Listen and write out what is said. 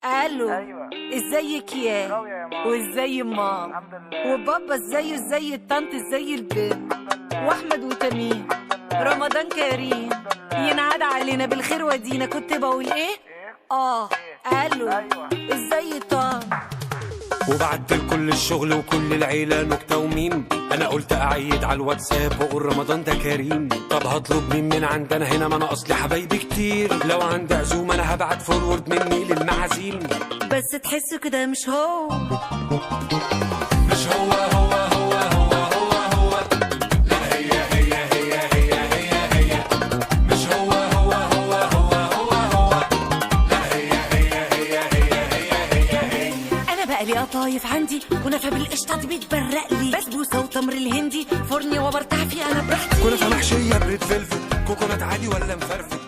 الو. ايوه. ازيك يا راوية يا ماما. وازاي مام الحمد لله. وبابا ازاي الطنط ازاي البنت الحمد لله. واحمد وتميم. الحمد لله. رمضان كريم الحمد لله. ينعاد علينا بالخير ودينا. كنت بقول ايه؟ ايه؟ الو. ايوه. ازاي طنط؟ وبعت لكل الشغل وكل العيلة نكتة وميم. أنا قلت أعيد على الواتساب وأقول رمضان ده كريم. طب هطلب مين من عندنا هنا؟ ما أنا أصلي حبايبي كتير. لو عندي عزومة أنا هبعت فورورد مني للمعازيم. بس تحسه كده مش هو. مش هو هو هو هو هو هو. لا هي هي هي هي هي هي. مش هو هو هو هو هو هو. لا هي هي هي هي هي هي. انا بقى لي قطايف عندي ونفى بالقشطه بيتبرق لي. بسبوسه وتمر الهندي فرني وبرتاح فيه انا براحتي. كنافة محشية بريد فلفل، كوكونات عادي ولا مفرفل؟